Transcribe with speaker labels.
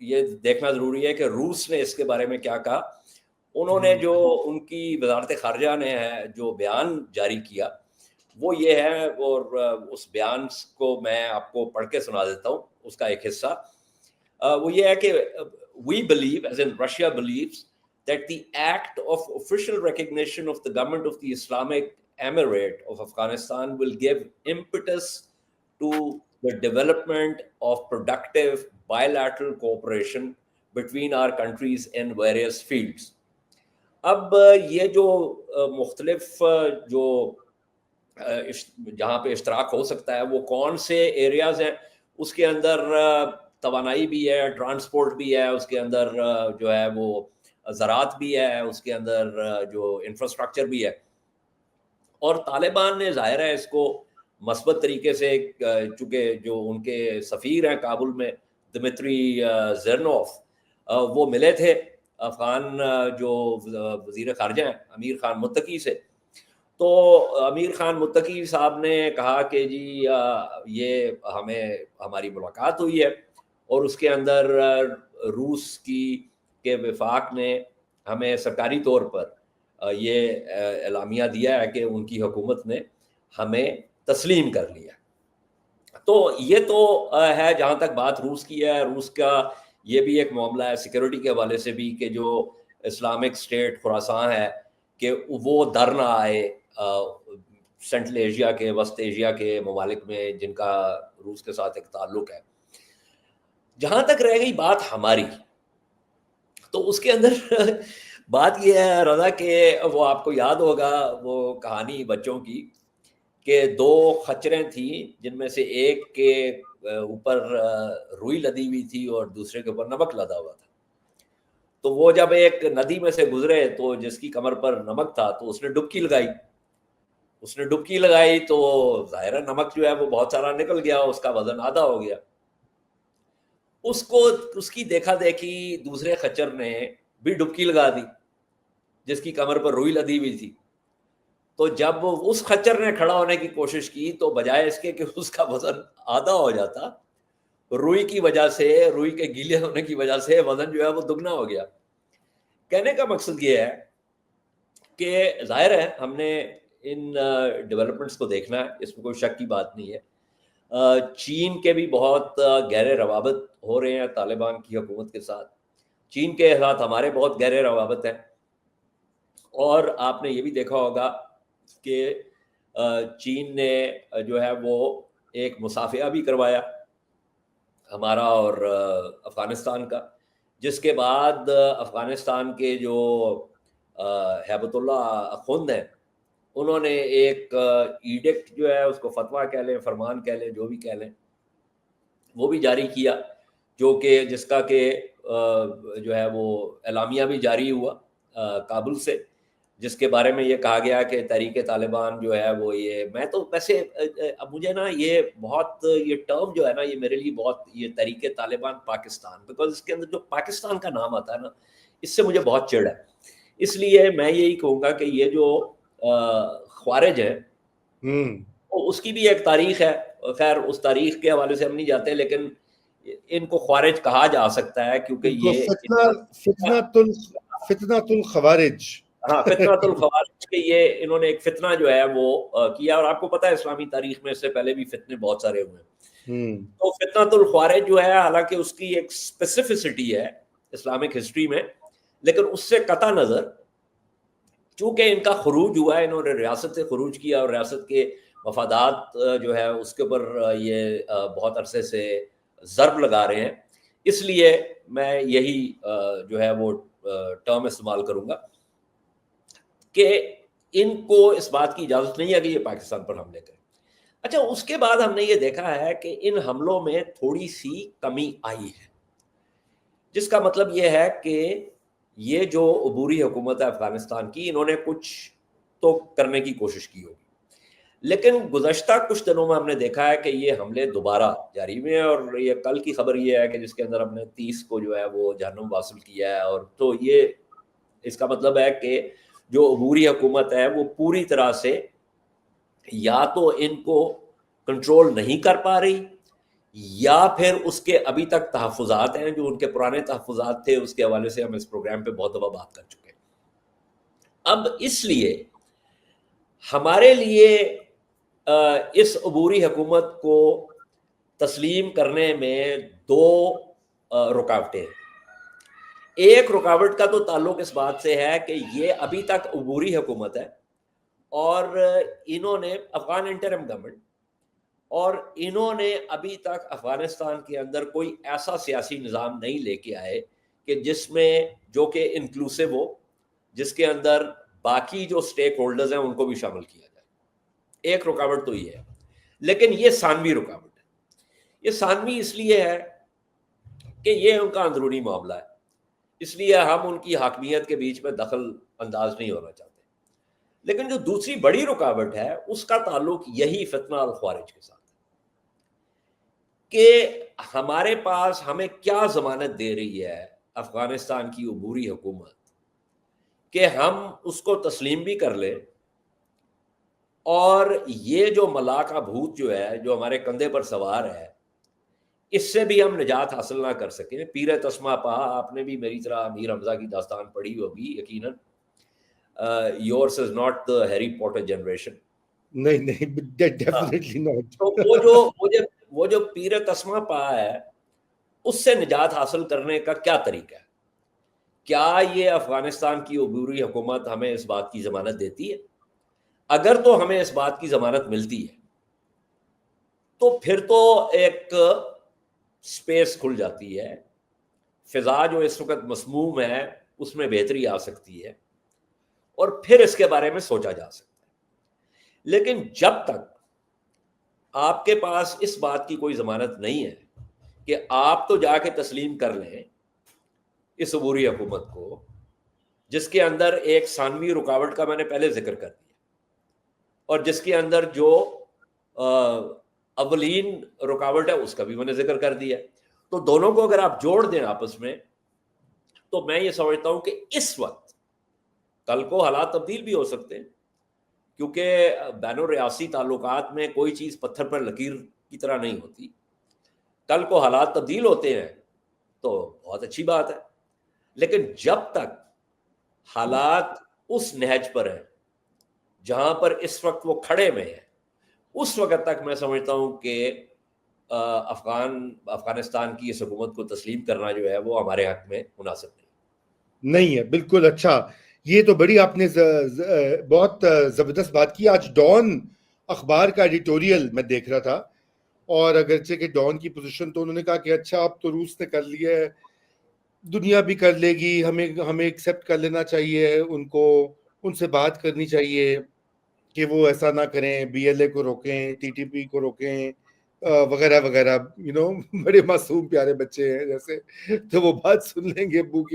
Speaker 1: یہ دیکھنا ضروری ہے کہ روس نے اس کے بارے میں کیا کہا. انہوں نے جو ان کی وزارت خارجہ نے جو بیان جاری کیا وہ یہ ہے, اور اس بیان کو میں آپ کو پڑھ کے سنا دیتا ہوں اس کا ایک حصہ. وہ یہ ہے کہ we believe, as in Russia believes, that the act of official recognition of the government of the Islamic Emirate of Afghanistan will give impetus to the development of productive bilateral cooperation between our countries in various fields. اب یہ جو مختلف جو جہاں پہ اشتراک ہو سکتا ہے وہ کون سے ایریاز ہیں, اس کے اندر توانائی بھی ہے, ٹرانسپورٹ بھی ہے, اس کے اندر جو ہے وہ زراعت بھی ہے, اس کے اندر جو انفراسٹرکچر بھی ہے. اور طالبان نے ظاہر ہے اس کو مثبت طریقے سے, چونکہ جو ان کے سفیر ہیں کابل میں دمتری زرنوف, وہ ملے تھے افغان جو وزیر خارجہ ہیں امیر خان متقی سے. تو امیر خان متقی صاحب نے کہا کہ جی یہ ہماری ملاقات ہوئی ہے اور اس کے اندر روس کے وفاق نے ہمیں سرکاری طور پر یہ اعلامیہ دیا ہے کہ ان کی حکومت نے ہمیں تسلیم کر لیا. تو یہ تو ہے جہاں تک بات روس کی ہے. روس کا یہ بھی ایک معاملہ ہے سیکورٹی کے حوالے سے بھی کہ جو اسلامک اسٹیٹ خراسان ہے کہ وہ در نہ آئے سینٹرل ایشیا کے, وسط ایشیا کے ممالک میں جن کا روس کے ساتھ ایک تعلق ہے. جہاں تک رہ گئی بات ہماری, تو اس کے اندر بات یہ ہے رضا کہ وہ آپ کو یاد ہوگا وہ کہانی بچوں کی کہ دو خچریں تھیں جن میں سے ایک کے اوپر روئی لدی ہوئی تھی اور دوسرے کے اوپر نمک لدا ہوا تھا. تو وہ جب ایک ندی میں سے گزرے تو جس کی کمر پر نمک تھا تو اس نے ڈبکی لگائی تو ظاہر ہے نمک جو ہے وہ بہت سارا نکل گیا, اس کا وزن آدھا ہو گیا. اس کی دیکھا دیکھی دوسرے خچر نے بھی ڈبکی لگا دی جس کی کمر پر روئی لدی ہوئی تھی. تو جب اس خچر نے کھڑا ہونے کی کوشش کی تو بجائے اس کے کہ اس کا وزن آدھا ہو جاتا, روئی کی وجہ سے, روئی کے گیلے ہونے کی وجہ سے وزن جو ہے وہ دگنا ہو گیا. کہنے کا مقصد یہ ہے کہ ظاہر ہے ہم نے ان ڈیولپمنٹس کو دیکھنا ہے, اس میں کوئی شک کی بات نہیں ہے. چین کے بھی بہت گہرے روابط ہو رہے ہیں طالبان کی حکومت کے ساتھ, چین کے ساتھ ہمارے بہت گہرے روابط ہیں. اور آپ نے یہ بھی دیکھا ہوگا کہ چین نے جو ہے وہ ایک مصافحہ بھی کروایا ہمارا اور افغانستان کا, جس کے بعد افغانستان کے جو ہیبت اللہ اخوند ہیں انہوں نے ایک ایڈکٹ جو ہے اس کو فتویٰ کہہ لیں, فرمان کہہ لیں, جو بھی کہہ لیں, وہ بھی جاری کیا, جو کہ جس کا کہ جو ہے وہ اعلامیہ بھی جاری ہوا کابل سے, جس کے بارے میں یہ کہا گیا کہ تحریک طالبان جو ہے وہ میں تو ویسے اب مجھے نا یہ بہت یہ ٹرم جو ہے نا یہ میرے لیے بہت یہ تحریک طالبان پاکستان, بیکاز اس کے اندر جو پاکستان کا نام آتا ہے نا اس سے مجھے بہت چڑ ہے. اس لیے میں یہی کہوں گا کہ یہ جو خوارج ہے اس کی بھی ایک تاریخ ہے. خیر اس تاریخ کے حوالے سے ہم نہیں جاتے, لیکن ان کو خوارج کہا جا سکتا ہے کیونکہ یہ
Speaker 2: فتنۃ الخوارج,
Speaker 1: ہاں فتنۃ الخوارج کے یہ انہوں نے ایک فتنہ جو ہے وہ کیا. اور آپ کو پتہ ہے اسلامی تاریخ میں اس سے پہلے بھی فتنے بہت سارے ہوئے ہیں. تو فتنۃ الخوارج جو ہے حالانکہ اس کی ایک اسپیسیفسٹی ہے اسلامک ہسٹری میں, لیکن اس سے قطع نظر چونکہ ان کا خروج ہوا ہے, انہوں نے ریاست سے خروج کیا اور ریاست کے مفادات جو ہے اس کے اوپر یہ بہت عرصے سے ضرب لگا رہے ہیں, اس لیے میں یہی جو ہے وہ ٹرم استعمال کروں گا کہ ان کو اس بات کی اجازت نہیں ہے کہ یہ پاکستان پر حملے کریں. اچھا اس کے بعد ہم نے یہ دیکھا ہے کہ ان حملوں میں تھوڑی سی کمی آئی ہے, جس کا مطلب یہ ہے کہ یہ جو عبوری حکومت ہے افغانستان کی, انہوں نے کچھ تو کرنے کی کوشش کی ہوگی, لیکن گزشتہ کچھ دنوں میں ہم نے دیکھا ہے کہ یہ حملے دوبارہ جاری ہوئے ہیں. اور یہ کل کی خبر یہ ہے کہ جس کے اندر ہم نے 30 کو جو ہے وہ جہنم واصل کیا ہے. اور تو یہ اس کا مطلب ہے کہ جو عبوری حکومت ہے وہ پوری طرح سے یا تو ان کو کنٹرول نہیں کر پا رہی یا پھر اس کے ابھی تک تحفظات ہیں جو ان کے پرانے تحفظات تھے. اس کے حوالے سے ہم اس پروگرام پہ بہت دفعہ بات کر چکے ہیں. اب اس لیے ہمارے لیے اس عبوری حکومت کو تسلیم کرنے میں دو رکاوٹیں ہیں. ایک رکاوٹ کا تو تعلق اس بات سے ہے کہ یہ ابھی تک عبوری حکومت ہے اور انہوں نے افغان انٹرم گورنمنٹ اور انہوں نے ابھی تک افغانستان کے اندر کوئی ایسا سیاسی نظام نہیں لے کے آئے کہ جس میں جو کہ انکلوسیو ہو, جس کے اندر باقی جو سٹیک ہولڈرز ہیں ان کو بھی شامل کیا جائے. ایک رکاوٹ تو یہ ہے, لیکن یہ ثانوی رکاوٹ ہے. یہ ثانوی اس لیے ہے کہ یہ ان کا اندرونی معاملہ ہے, اس لیے ہم ان کی حاکمیت کے بیچ میں دخل انداز نہیں ہونا چاہتے. لیکن جو دوسری بڑی رکاوٹ ہے اس کا تعلق یہی فتنہ الخوارج کے ساتھ کہ ہمارے پاس ہمیں کیا ضمانت دے رہی ہے افغانستان کی عبوری حکومت کہ ہم اس کو تسلیم بھی کر لیں اور یہ جو ملا کا بھوت جو ہے جو ہمارے کندھے پر سوار ہے اس سے بھی ہم نجات حاصل نہ کر سکیں. پیر تسمہ پا, آپ نے بھی میری طرح امیر حمزہ کی داستان پڑھی ہوگی یقیناً. yours is not the Harry Potter generation.
Speaker 2: نہیں, definitely not.
Speaker 1: تو وہ جو پیر تسمہ پا ہے اس سے نجات حاصل کرنے کا کیا طریقہ ہے؟ کیا یہ افغانستان کی عبوری حکومت ہمیں اس بات کی ضمانت دیتی ہے؟ اگر تو ہمیں اس بات کی ضمانت ملتی ہے تو پھر تو ایک سپیس کھل جاتی ہے, فضا جو اس وقت مسموم ہے اس میں بہتری آ سکتی ہے اور پھر اس کے بارے میں سوچا جا سکتا ہے. لیکن جب تک آپ کے پاس اس بات کی کوئی ضمانت نہیں ہے کہ آپ تو جا کے تسلیم کر لیں اس عبوری حکومت کو, جس کے اندر ایک ثانوی رکاوٹ کا میں نے پہلے ذکر کر دیا اور جس کے اندر جو اولین رکاوٹ ہے اس کا بھی میں نے ذکر کر دیا, تو دونوں کو اگر آپ جوڑ دیں آپس میں تو میں یہ سمجھتا ہوں کہ اس وقت, کل کو حالات تبدیل بھی ہو سکتے ہیں کیونکہ بین الریاسی تعلقات میں کوئی چیز پتھر پر لکیر کی طرح نہیں ہوتی. کل کو حالات تبدیل ہوتے ہیں تو بہت اچھی بات ہے, لیکن جب تک حالات اس نہج پر ہیں جہاں پر اس وقت وہ کھڑے ہوئے ہیں اس وقت تک میں سمجھتا ہوں کہ افغانستان کی اس حکومت کو تسلیم کرنا جو ہے وہ ہمارے حق میں مناسب
Speaker 2: نہیں ہے. بالکل. اچھا, یہ تو بڑی آپ نے بہت زبردست بات کی. آج ڈان اخبار کا ایڈیٹوریل میں دیکھ رہا تھا اور اگرچہ کہ ڈان کی پوزیشن تو انہوں نے کہا کہ اچھا اب تو روس نے کر لیا ہے, دنیا بھی کر لے گی, ہمیں ایکسیپٹ کر لینا چاہیے, ان سے بات کرنی چاہیے کہ وہ ایسا نہ کریں, بی ایل اے کو روکیں, ٹی ٹی پی کو روکیں وغیرہ وغیرہ. بڑے معصوم پیارے بچے ہیں جیسے, تو وہ بات سن لیں گے ابو کی.